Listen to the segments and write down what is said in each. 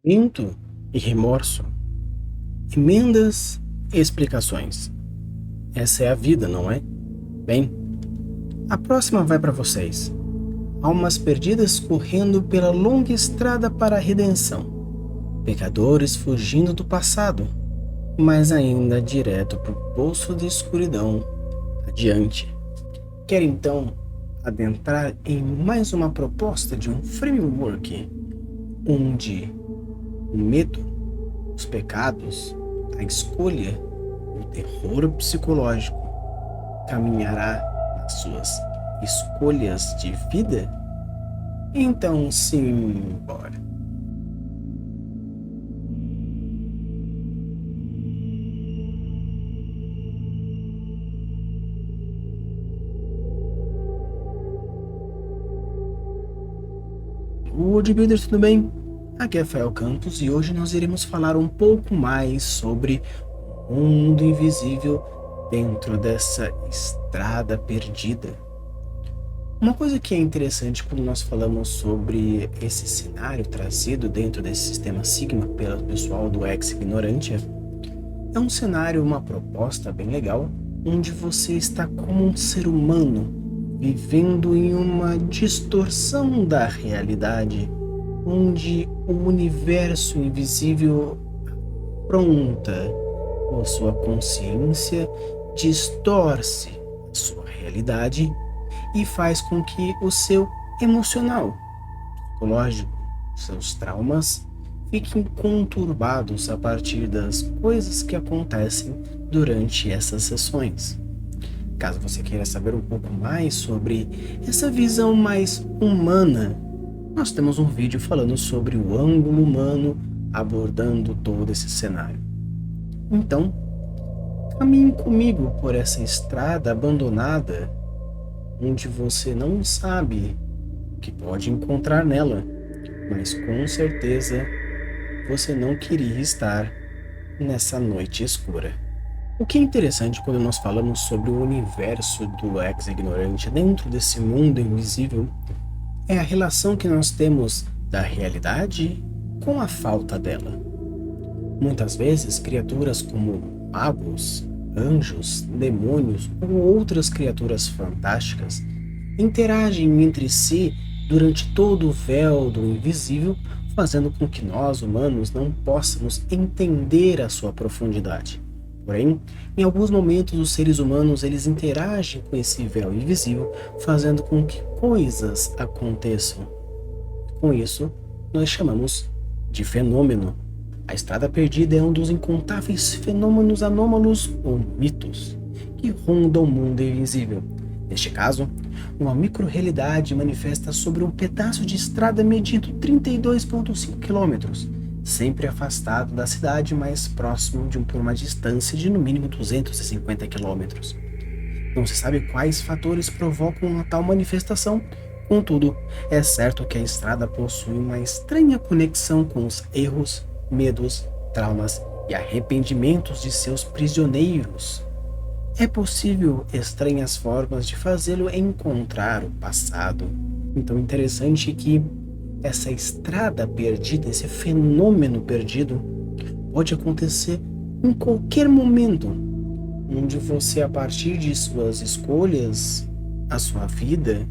Lamento e remorso, emendas e explicações. Essa é a vida, não é? Bem, a próxima vai para vocês. Almas perdidas correndo pela longa estrada para a redenção. Pecadores fugindo do passado, mas ainda direto para o poço de escuridão adiante. Quero então adentrar em mais uma proposta de um framework onde o medo, os pecados, a escolha, o terror psicológico caminhará nas suas escolhas de vida? Então, sim, bora. Bodybuilders, tudo bem? Aqui é Rafael Campos e hoje nós iremos falar um pouco mais sobre o mundo invisível dentro dessa estrada perdida. Uma coisa que é interessante quando nós falamos sobre esse cenário trazido dentro desse sistema Sigma pelo pessoal do Ex Ignorantia, é um cenário, uma proposta bem legal, onde você está como um ser humano vivendo em uma distorção da realidade, onde o universo invisível afronta a sua consciência, distorce a sua realidade e faz com que o seu emocional, psicológico, seus traumas fiquem conturbados a partir das coisas que acontecem durante essas sessões. Caso você queira saber um pouco mais sobre essa visão mais humana, nós temos um vídeo falando sobre o ângulo humano abordando todo esse cenário. Então, caminhe comigo por essa estrada abandonada, onde você não sabe o que pode encontrar nela, mas com certeza você não queria estar nessa noite escura. O que é interessante quando nós falamos sobre o universo do ex-ignorante dentro desse mundo invisível é a relação que nós temos da realidade com a falta dela. Muitas vezes, criaturas como magos, anjos, demônios ou outras criaturas fantásticas interagem entre si durante todo o véu do invisível, fazendo com que nós, humanos, não possamos entender a sua profundidade. Porém, em alguns momentos os seres humanos eles interagem com esse véu invisível, fazendo com que coisas aconteçam. Com isso, nós chamamos de fenômeno. A estrada perdida é um dos incontáveis fenômenos anômalos ou mitos que rondam o mundo invisível. Neste caso, uma micro-realidade manifesta sobre um pedaço de estrada medindo 32,5 km, sempre afastado da cidade, mais próximo por uma distância de no mínimo 250 km. Não se sabe quais fatores provocam uma tal manifestação, contudo, é certo que a estrada possui uma estranha conexão com os erros, medos, traumas e arrependimentos de seus prisioneiros. É possível estranhas formas de fazê-lo encontrar o passado. Então, interessante que essa estrada perdida, esse fenômeno perdido, pode acontecer em qualquer momento, onde você, a partir de suas escolhas, a sua vida,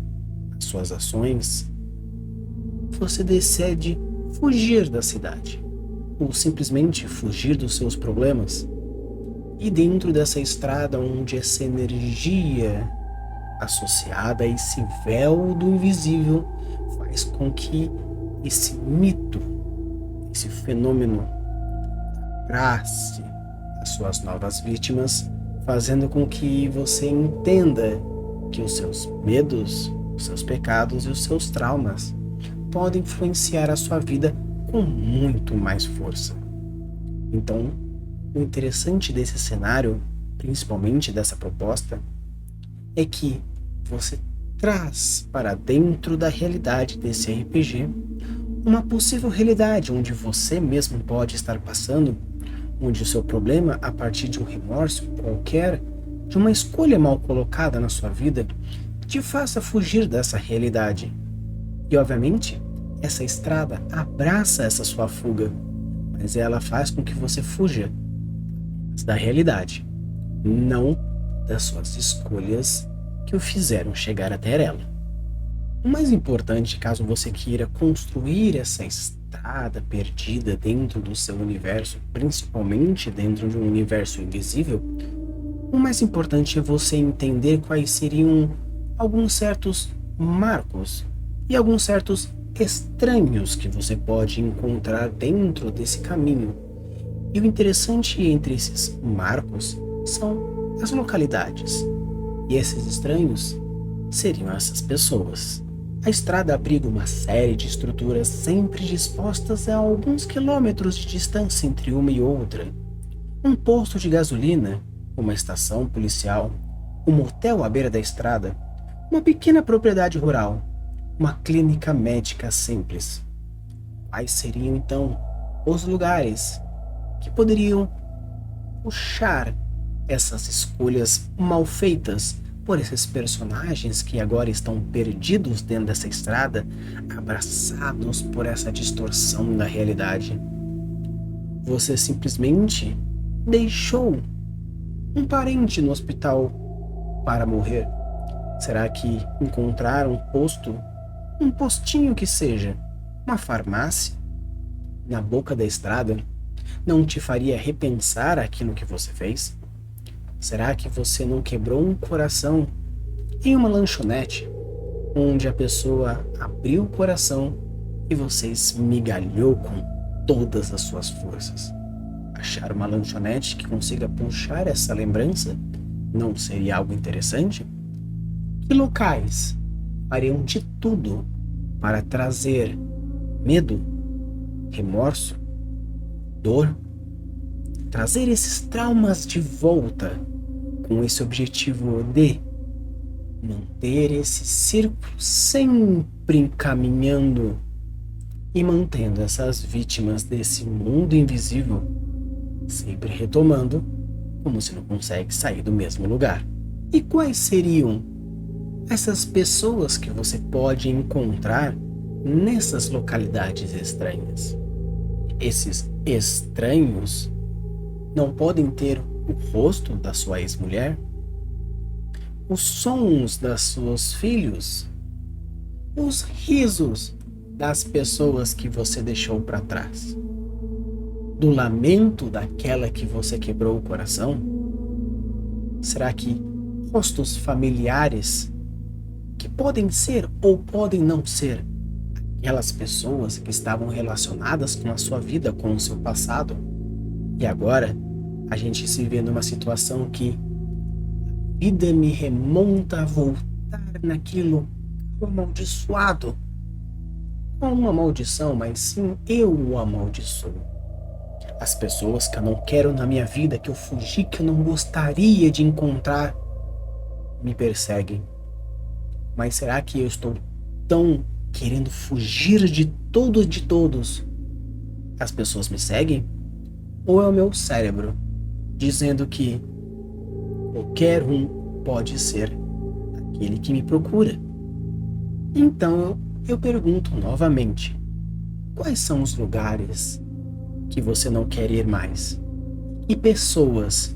as suas ações, você decide fugir da cidade, ou simplesmente fugir dos seus problemas. E dentro dessa estrada, onde essa energia associada a esse véu do invisível faz com que esse mito, esse fenômeno trace as suas novas vítimas, fazendo com que você entenda que os seus medos, os seus pecados e os seus traumas podem influenciar a sua vida com muito mais força. Então, o interessante desse cenário, principalmente dessa proposta, é que você traz para dentro da realidade desse RPG uma possível realidade onde você mesmo pode estar passando, onde o seu problema, a partir de um remorso qualquer, de uma escolha mal colocada na sua vida, te faça fugir dessa realidade. E obviamente, Essa estrada abraça essa sua fuga, mas ela faz com que você fuja da realidade, não das suas escolhas que o fizeram chegar até ela. O mais importante, caso você queira construir essa estrada perdida dentro do seu universo, principalmente dentro de um universo invisível, o mais importante é você entender quais seriam alguns certos marcos e alguns certos estranhos que você pode encontrar dentro desse caminho. E o interessante entre esses marcos são as localidades. E esses estranhos seriam essas pessoas. A estrada abriga uma série de estruturas sempre dispostas a alguns quilômetros de distância entre uma e outra. Um posto de gasolina, uma estação policial, um motel à beira da estrada, uma pequena propriedade rural, uma clínica médica simples. Quais seriam então os lugares que poderiam puxar essas escolhas mal feitas por esses personagens que agora estão perdidos dentro dessa estrada, abraçados por essa distorção da realidade? Você simplesmente deixou um parente no hospital para morrer. Será que encontrar um posto, um postinho que seja, uma farmácia, na boca da estrada, não te faria repensar aquilo que você fez? Será que você não quebrou um coração em uma lanchonete, onde a pessoa abriu o coração e você esmigalhou com todas as suas forças? Achar uma lanchonete que consiga puxar essa lembrança não seria algo interessante? Que locais fariam de tudo para trazer medo, remorso, dor, trazer esses traumas de volta, com esse objetivo de manter esse círculo sempre encaminhando e mantendo essas vítimas desse mundo invisível sempre retomando, como se não consegue sair do mesmo lugar? E quais seriam essas pessoas que você pode encontrar nessas localidades estranhas? Esses estranhos não podem ter o rosto da sua ex-mulher, os sons dos seus filhos, os risos das pessoas que você deixou para trás, do lamento daquela que você quebrou o coração? Será que rostos familiares que podem ser ou podem não ser aquelas pessoas que estavam relacionadas com a sua vida, com o seu passado, e agora a gente se vê numa situação que a vida me remonta a voltar naquilo amaldiçoado? Não uma maldição, mas sim eu o amaldiçoo. As pessoas que eu não quero na minha vida, que eu fugi, que eu não gostaria de encontrar, me perseguem. Mas será que eu estou tão querendo fugir de tudo e de todos? As pessoas me seguem? Ou é o meu cérebro dizendo que qualquer um pode ser aquele que me procura? Então eu pergunto novamente: quais são os lugares que você não quer ir mais? E pessoas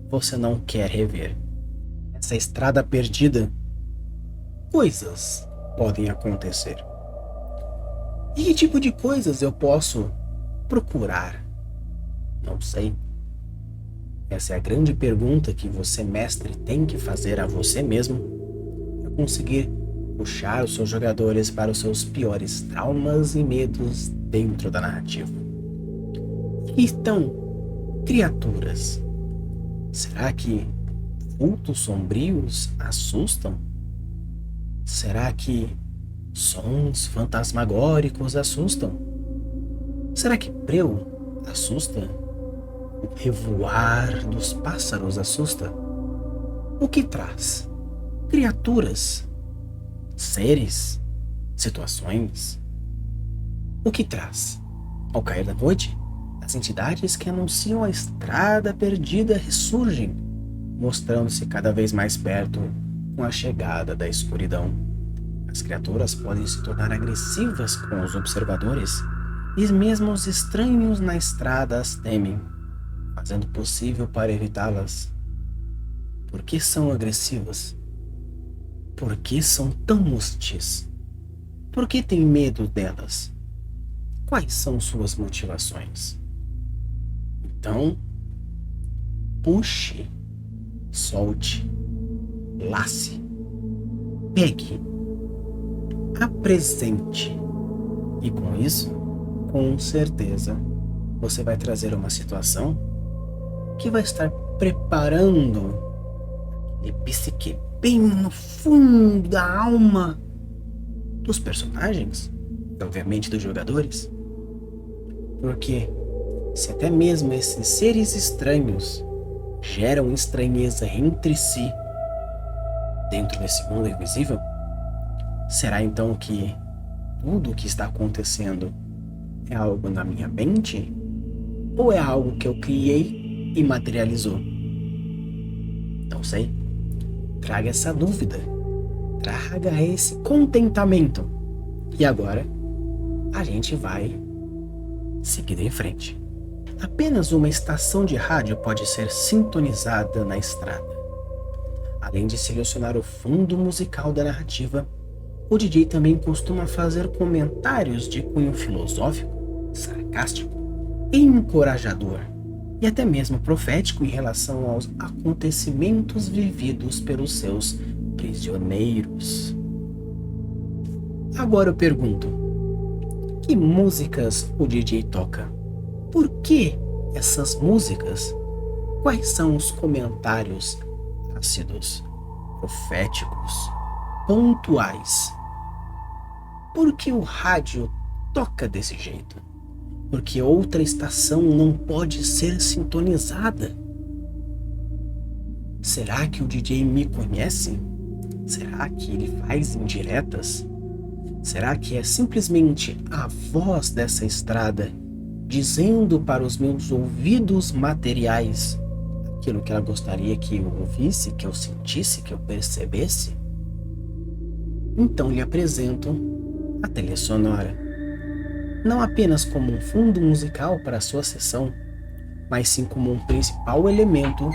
você não quer rever? Essa estrada perdida, coisas podem acontecer. E que tipo de coisas eu posso procurar? Não sei. Essa é a grande pergunta que você, mestre, tem que fazer a você mesmo para conseguir puxar os seus jogadores para os seus piores traumas e medos dentro da narrativa. E então, criaturas. Será que vultos sombrios assustam? Será que sons fantasmagóricos assustam? Será que breu assusta? O revoar dos pássaros assusta? O que traz? Criaturas? Seres? Situações? O que traz? Ao cair da noite, as entidades que anunciam a estrada perdida ressurgem, mostrando-se cada vez mais perto com a chegada da escuridão. As criaturas podem se tornar agressivas com os observadores e mesmo os estranhos na estrada as temem, fazendo o possível para evitá-las. Por que são agressivas? Por que são tão hostis? Por que têm medo delas? Quais são suas motivações? Então, puxe, solte, lace, pegue, apresente. E com isso, com certeza, você vai trazer uma situação que vai estar preparando aquele psique bem no fundo da alma dos personagens, e obviamente dos jogadores. Porque se até mesmo esses seres estranhos geram estranheza entre si dentro desse mundo invisível, será então que tudo o que está acontecendo é algo na minha mente? Ou é algo que eu criei e materializou? Não sei. Traga essa dúvida. Traga esse contentamento. E agora, a gente vai seguir em frente. Apenas uma estação de rádio pode ser sintonizada na estrada. Além de selecionar o fundo musical da narrativa, o DJ também costuma fazer comentários de cunho filosófico, sarcástico, encorajador e até mesmo profético em relação aos acontecimentos vividos pelos seus prisioneiros. Agora eu pergunto, que músicas o DJ toca? Por que essas músicas? Quais são os comentários ácidos, proféticos, pontuais? Por que o rádio toca desse jeito? Porque outra estação não pode ser sintonizada? Será que o DJ me conhece? Será que ele faz indiretas? Será que é simplesmente a voz dessa estrada dizendo para os meus ouvidos materiais aquilo que ela gostaria que eu ouvisse, que eu sentisse, que eu percebesse? Então lhe apresento a trilha sonora, não apenas como um fundo musical para a sua sessão, mas sim como um principal elemento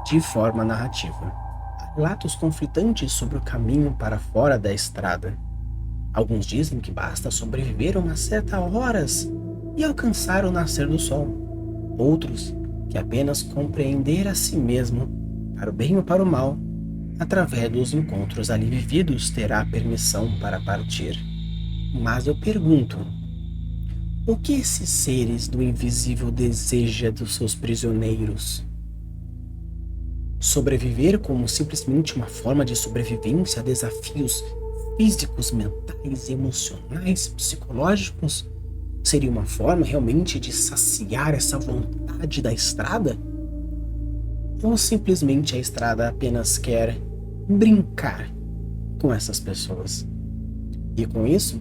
de forma narrativa. Há relatos conflitantes sobre o caminho para fora da estrada. Alguns dizem que basta sobreviver umas certas horas e alcançar o nascer do sol. Outros, que apenas compreender a si mesmo, para o bem ou para o mal, através dos encontros ali vividos, terá permissão para partir. Mas eu pergunto, o que esses seres do invisível desejam dos seus prisioneiros? Sobreviver como simplesmente uma forma de sobrevivência a desafios físicos, mentais, emocionais, psicológicos? Seria uma forma realmente de saciar essa vontade da estrada? Ou simplesmente a estrada apenas quer brincar com essas pessoas? E com isso,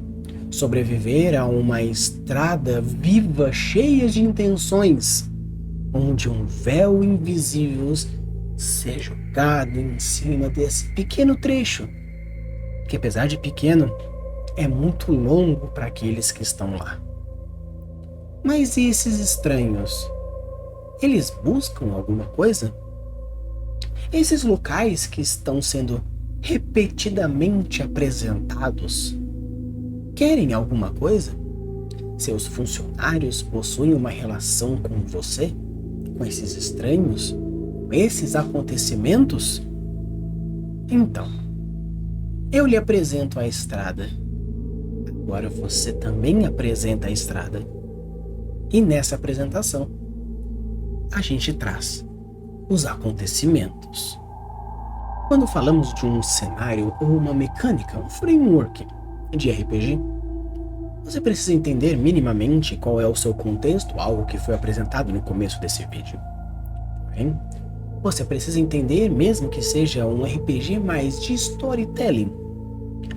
sobreviver a uma estrada viva, cheia de intenções, onde um véu invisível seja jogado em cima desse pequeno trecho, que apesar de pequeno, é muito longo para aqueles que estão lá. Mas e esses estranhos? Eles buscam alguma coisa? Esses locais que estão sendo repetidamente apresentados querem alguma coisa? Seus funcionários possuem uma relação com você? Com esses estranhos? Com esses acontecimentos? Então, eu lhe apresento a estrada. Agora você também apresenta a estrada. E nessa apresentação, a gente traz os acontecimentos. Quando falamos de um cenário ou uma mecânica, um framework de RPG, você precisa entender minimamente qual é o seu contexto, algo que foi apresentado no começo desse vídeo. Porém, você precisa entender, mesmo que seja um RPG mais de storytelling,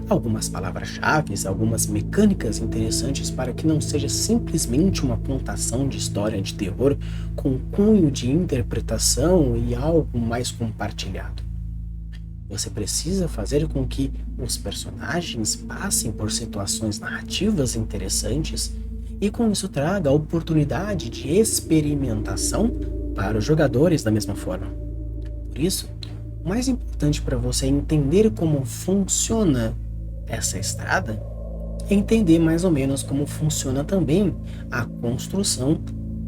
algumas palavras-chave, algumas mecânicas interessantes para que não seja simplesmente uma contação de história de terror com cunho de interpretação e algo mais compartilhado. Você precisa fazer com que os personagens passem por situações narrativas interessantes e com isso traga a oportunidade de experimentação para os jogadores da mesma forma. Por isso, o mais importante para você entender como funciona essa estrada é entender mais ou menos como funciona também a construção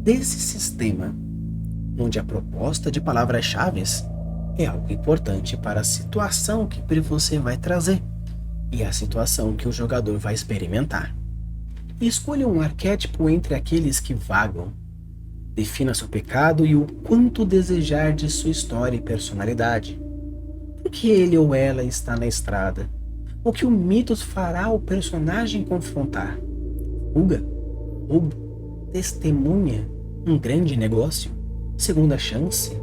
desse sistema, onde a proposta de palavras-chave é algo importante para a situação que você vai trazer e a situação que o jogador vai experimentar. Escolha um arquétipo entre aqueles que vagam. Defina seu pecado e o quanto desejar de sua história e personalidade. Por que ele ou ela está na estrada? O que o mitos fará o personagem confrontar? Fuga? Roubo? Testemunha? Um grande negócio? Segunda chance?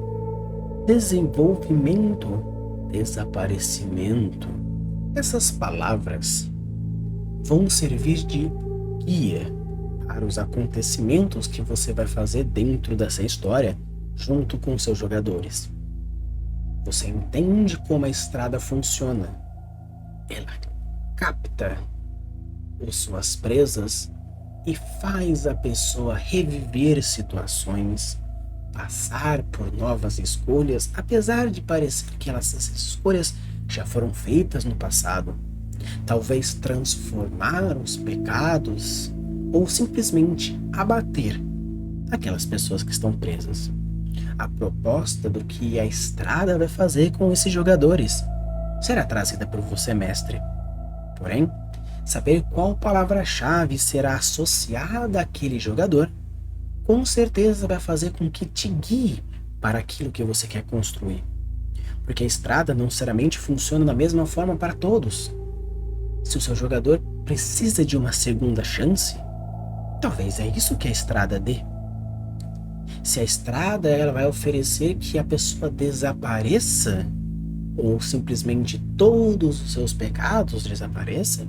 Desenvolvimento? Desaparecimento? Essas palavras vão servir de guia para os acontecimentos que você vai fazer dentro dessa história junto com seus jogadores. Você entende como a estrada funciona. Ela capta as suas presas e faz a pessoa reviver situações, passar por novas escolhas, apesar de parecer que essas escolhas já foram feitas no passado. Talvez transformar os pecados ou simplesmente abater aquelas pessoas que estão presas. A proposta do que a estrada vai fazer com esses jogadores será trazida por você, mestre. Porém, saber qual palavra-chave será associada àquele jogador, com certeza vai fazer com que te guie para aquilo que você quer construir. Porque a estrada não necessariamente funciona da mesma forma para todos. Se o seu jogador precisa de uma segunda chance, talvez é isso que a estrada dê. Se a estrada ela vai oferecer que a pessoa desapareça, ou simplesmente todos os seus pecados desapareçam,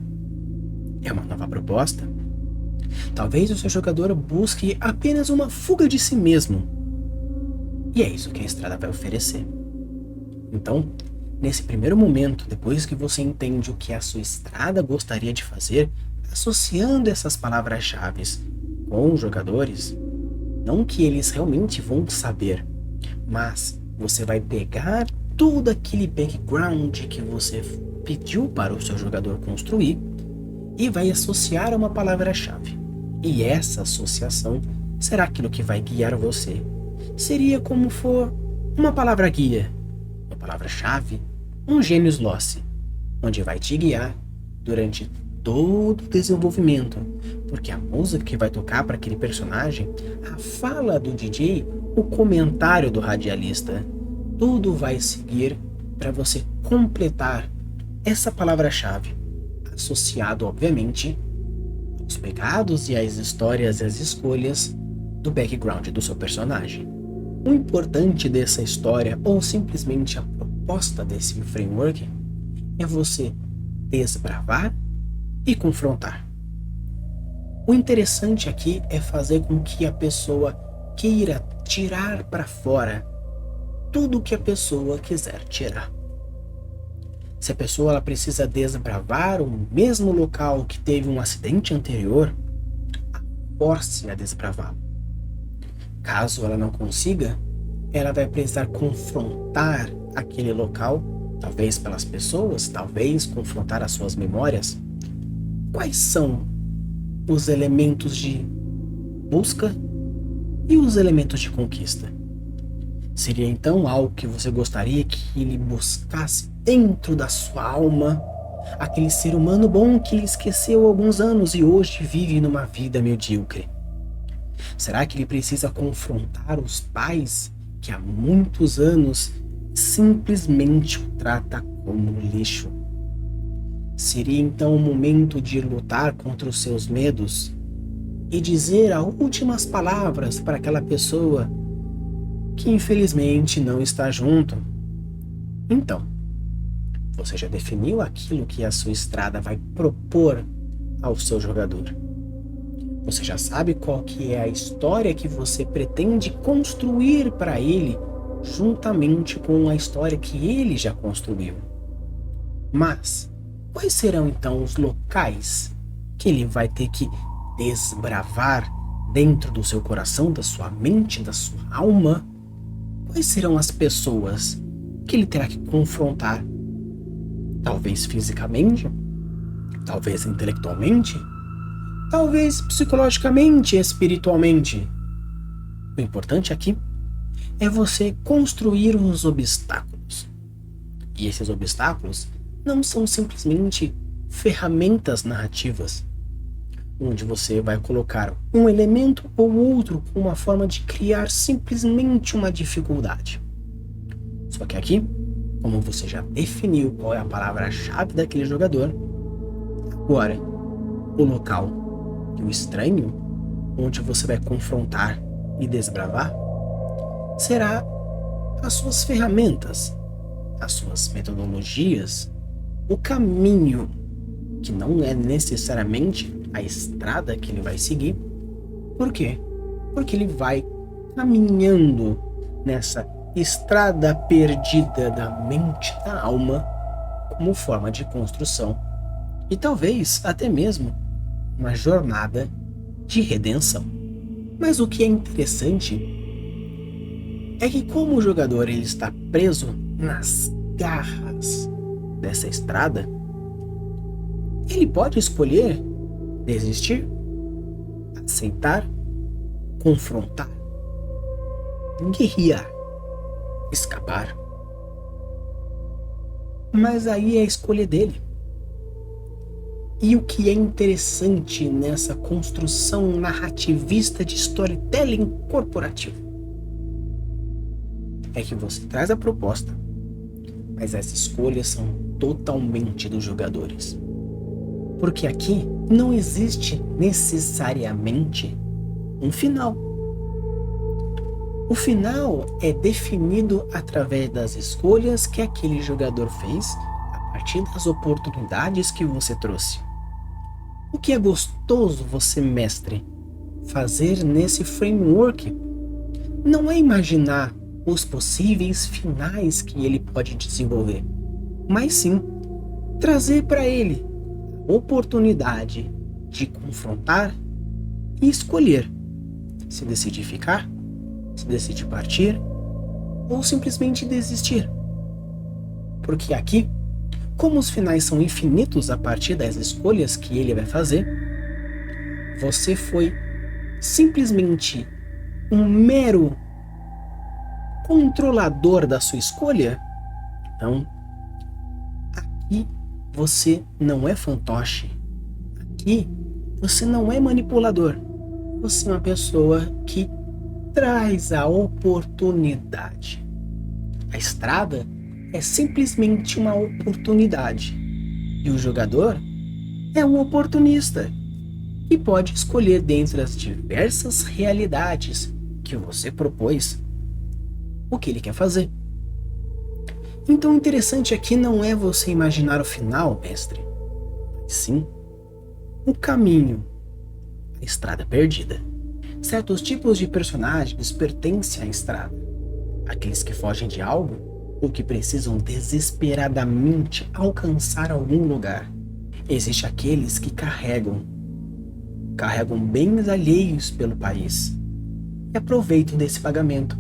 é uma nova proposta. Talvez o seu jogador busque apenas uma fuga de si mesmo. E é isso que a estrada vai oferecer. Então, nesse primeiro momento, depois que você entende o que a sua estrada gostaria de fazer, associando essas palavras-chave com os jogadores, não que eles realmente vão saber, mas você vai pegar todo aquele background que você pediu para o seu jogador construir e vai associar a uma palavra-chave. E essa associação será aquilo que vai guiar você. Seria como for uma palavra-guia, uma palavra-chave, um gênios loci, onde vai te guiar durante todo o desenvolvimento, porque a música que vai tocar para aquele personagem, a fala do DJ, o comentário do radialista, tudo vai seguir para você completar essa palavra-chave, associado, obviamente, aos pecados e às histórias e às escolhas do background do seu personagem. O importante dessa história, ou simplesmente a proposta desse framework, é você desbravar e confrontar. O interessante aqui é fazer com que a pessoa queira tirar para fora tudo o que a pessoa quiser tirar. Se a pessoa ela precisa desbravar o mesmo local que teve um acidente anterior, force a desbravá-lo. Caso ela não consiga, ela vai precisar confrontar aquele local, talvez pelas pessoas, talvez confrontar as suas memórias. Quais são os elementos de busca e os elementos de conquista? Seria então algo que você gostaria que ele buscasse dentro da sua alma, aquele ser humano bom que ele esqueceu há alguns anos e hoje vive numa vida medíocre? Será que ele precisa confrontar os pais que há muitos anos simplesmente o trata como lixo? Seria então o momento de lutar contra os seus medos e dizer as últimas palavras para aquela pessoa que infelizmente não está junto? Então, você já definiu aquilo que a sua estrada vai propor ao seu jogador. Você já sabe qual que é a história que você pretende construir para ele, juntamente com a história que ele já construiu. Mas quais serão então os locais que ele vai ter que desbravar dentro do seu coração, da sua mente, da sua alma? Quais serão as pessoas que ele terá que confrontar? Talvez fisicamente, talvez intelectualmente, talvez psicologicamente, espiritualmente. O importante aqui é você construir os obstáculos. E esses obstáculos não são simplesmente ferramentas narrativas, onde você vai colocar um elemento ou outro com uma forma de criar simplesmente uma dificuldade. Só que aqui, como você já definiu qual é a palavra-chave daquele jogador, agora, o local e o estranho, onde você vai confrontar e desbravar, será as suas ferramentas, as suas metodologias, o caminho, que não é necessariamente a estrada que ele vai seguir. Por quê? Porque ele vai caminhando nessa estrada perdida da mente, da alma, como forma de construção e talvez até mesmo uma jornada de redenção. Mas o que é interessante é que, como o jogador ele está preso nas garras dessa estrada, ele pode escolher desistir, aceitar, confrontar, guerrear, escapar. Mas aí é a escolha dele. E o que é interessante nessa construção narrativista de storytelling corporativo é que você traz a proposta, mas as escolhas são totalmente dos jogadores. Porque aqui não existe necessariamente um final. O final é definido através das escolhas que aquele jogador fez a partir das oportunidades que você trouxe. O que é gostoso você, mestre, fazer nesse framework não é imaginar os possíveis finais que ele pode desenvolver, mas sim trazer para ele a oportunidade de confrontar e escolher se decide ficar, se decide partir ou simplesmente desistir. Porque aqui, como os finais são infinitos a partir das escolhas que ele vai fazer, você foi simplesmente um mero controlador da sua escolha. Então, aqui você não é fantoche. Aqui você não é manipulador. Você é uma pessoa que traz a oportunidade. A estrada é simplesmente uma oportunidade. E o jogador é um oportunista e pode escolher dentre as diversas realidades que você propôs o que ele quer fazer. Então o interessante aqui não é você imaginar o final, mestre, mas sim o caminho, a estrada perdida. Certos tipos de personagens pertencem à estrada. Aqueles que fogem de algo ou que precisam desesperadamente alcançar algum lugar. Existem aqueles que carregam bens alheios pelo país e aproveitam desse pagamento.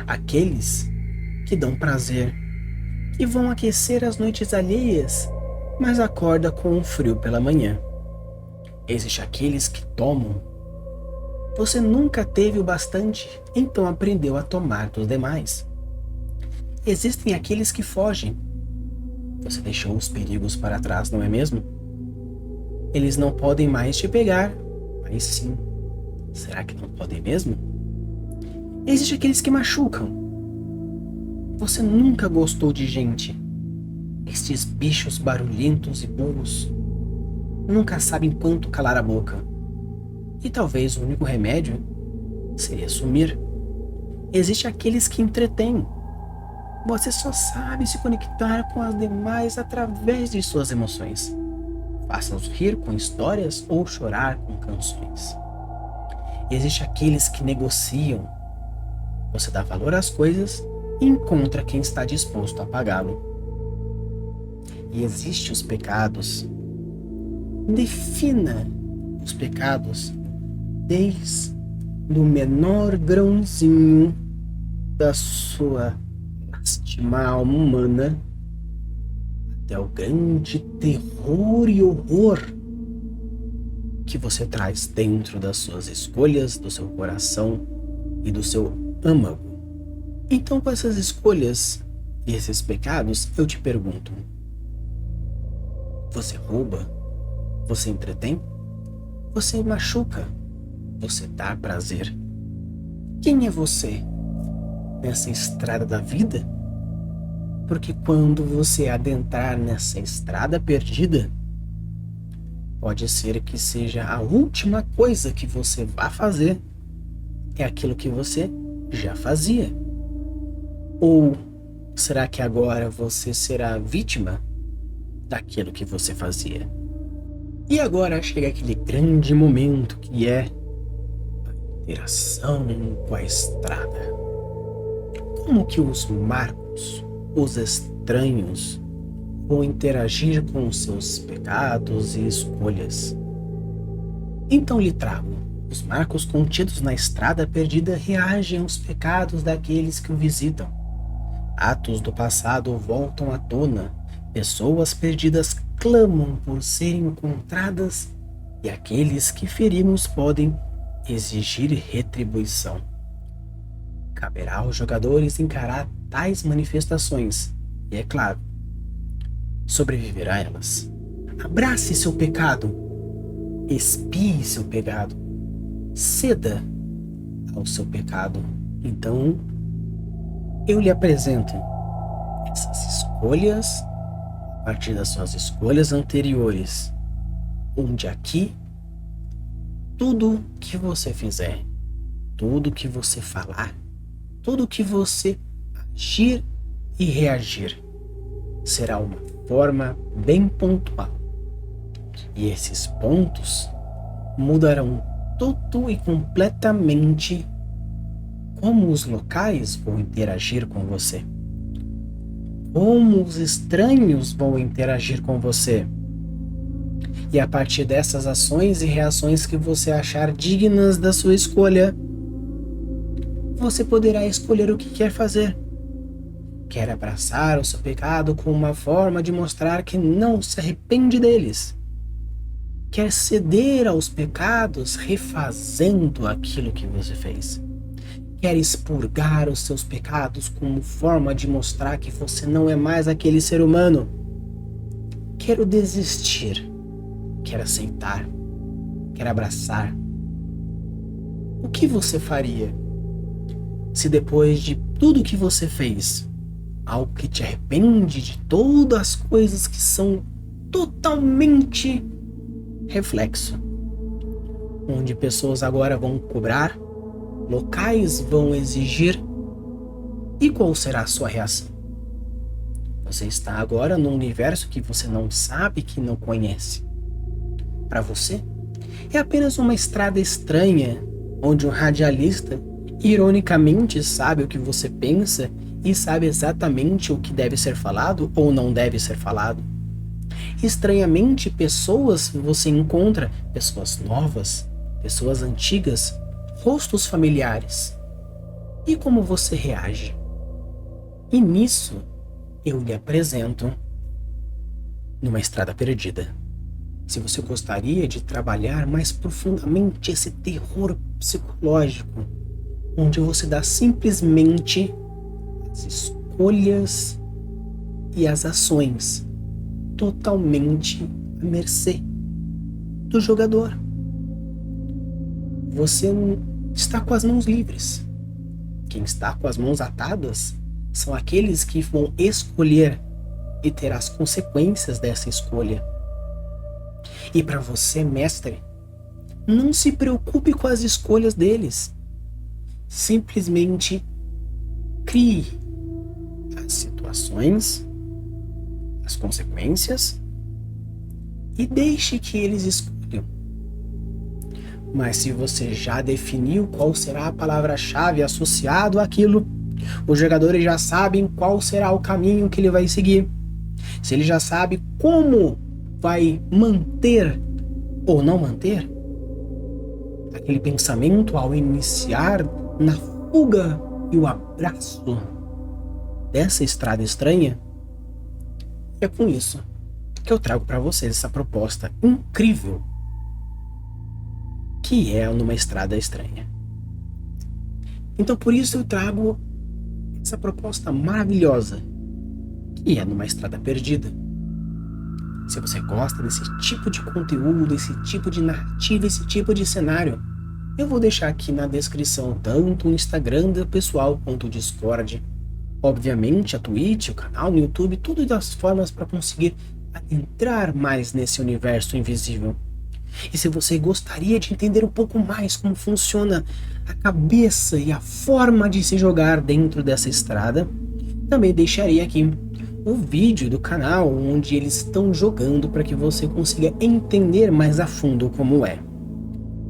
Aqueles que dão prazer, que vão aquecer as noites alheias, mas acorda com um frio pela manhã. Existem aqueles que tomam. Você nunca teve o bastante, então aprendeu a tomar dos demais. Existem aqueles que fogem. Você deixou os perigos para trás, não é mesmo? Eles não podem mais te pegar, mas sim. Será que não podem mesmo? Existem aqueles que machucam. Você nunca gostou de gente. Estes bichos barulhentos e burros nunca sabem quanto calar a boca. E talvez o único remédio seria sumir. Existem aqueles que entretêm. Você só sabe se conectar com as demais através de suas emoções. Faça-os rir com histórias ou chorar com canções. Existem aqueles que negociam. Você dá valor às coisas e encontra quem está disposto a pagá-lo. e existem os pecados, defina os pecados desde o menor grãozinho da sua lástima alma humana até o grande terror e horror que você traz dentro das suas escolhas, do seu coração e do seu âmago. Então, com essas escolhas e esses pecados, eu te pergunto: você rouba? Você entretém? Você machuca? Você dá prazer? Quem é você nessa estrada da vida? Porque quando você adentrar nessa estrada perdida, pode ser que seja a última coisa que você vá fazer é aquilo que você já fazia. Ou será que agora você será vítima daquilo que você fazia? E agora chega aquele grande momento que é a interação com a estrada. Como que os marcos, os estranhos, vão interagir com os seus pecados e escolhas? Então lhe trago: os marcos contidos na estrada perdida reagem aos pecados daqueles que o visitam. Atos do passado voltam à tona, pessoas perdidas clamam por serem encontradas e aqueles que ferimos podem exigir retribuição. Caberá aos jogadores encarar tais manifestações e, é claro, sobreviver a elas. Abrace seu pecado, expie seu pecado, ceda ao seu pecado. Então, eu lhe apresento essas escolhas a partir das suas escolhas anteriores, onde aqui tudo que você fizer, tudo que você falar, tudo que você agir e reagir será uma forma bem pontual. E esses pontos mudarão todo e completamente como os locais vão interagir com você, como os estranhos vão interagir com você. E a partir dessas ações e reações que você achar dignas da sua escolha, você poderá escolher o que quer fazer. Quer abraçar o seu pecado como uma forma de mostrar que não se arrepende deles? Quer ceder aos pecados refazendo aquilo que você fez? Quer expurgar os seus pecados como forma de mostrar que você não é mais aquele ser humano? Quero desistir. Quer aceitar? Quer abraçar? O que você faria se depois de tudo que você fez, algo que te arrepende de todas as coisas que são totalmente reflexo, onde pessoas agora vão cobrar, locais vão exigir, e qual será a sua reação? Você está agora num universo que você não sabe, que não conhece. Para você, é apenas uma estrada estranha, onde um radialista, ironicamente, sabe o que você pensa e sabe exatamente o que deve ser falado ou não deve ser falado. Estranhamente, pessoas você encontra, pessoas novas, pessoas antigas, rostos familiares. E como você reage? E nisso, eu lhe apresento numa estrada perdida. Se você gostaria de trabalhar mais profundamente esse terror psicológico, onde você dá simplesmente as escolhas e as ações totalmente à mercê do jogador. Você está com as mãos livres. Quem está com as mãos atadas são aqueles que vão escolher e ter as consequências dessa escolha. E para você, mestre, não se preocupe com as escolhas deles. Simplesmente crie as situações, as consequências e deixe que eles escolham. Mas se você já definiu qual será a palavra-chave associado àquilo, os jogadores já sabem qual será o caminho que ele vai seguir. Se ele já sabe como vai manter ou não manter aquele pensamento ao iniciar na fuga e o abraço dessa estrada estranha, é com isso que eu trago para vocês essa proposta incrível que é numa estrada estranha. Então por isso eu trago essa proposta maravilhosa que é numa estrada perdida. Se você gosta desse tipo de conteúdo, esse tipo de narrativa, esse tipo de cenário, eu vou deixar aqui na descrição tanto o Instagram do pessoal quanto o Discord, obviamente a Twitch, o canal no YouTube, tudo das formas para conseguir adentrar mais nesse universo invisível. E se você gostaria de entender um pouco mais como funciona a cabeça e a forma de se jogar dentro dessa estrada, também deixarei aqui o vídeo do canal onde eles estão jogando para que você consiga entender mais a fundo como é.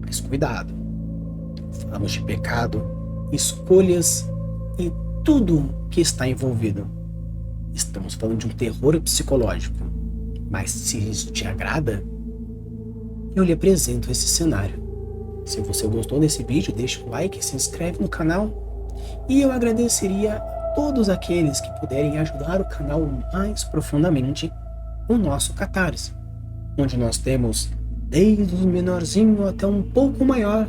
Mas cuidado, falamos de pecado, escolhas e tudo que está envolvido. Estamos falando de um terror psicológico, mas se isso te agrada, eu lhe apresento esse cenário. Se você gostou desse vídeo, deixa um like, se inscreve no canal e eu agradeceria a todos aqueles que puderem ajudar o canal mais profundamente o nosso Catarse, onde nós temos desde o menorzinho até um pouco maior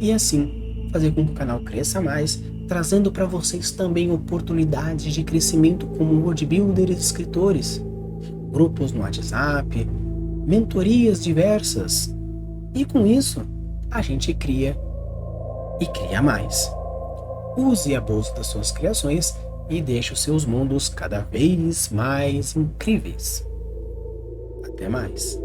e assim fazer com que o canal cresça mais, trazendo para vocês também oportunidades de crescimento como world builders, escritores, grupos no WhatsApp, mentorias diversas. E com isso, a gente cria e cria mais. Use a bolsa das suas criações e deixe os seus mundos cada vez mais incríveis. Até mais.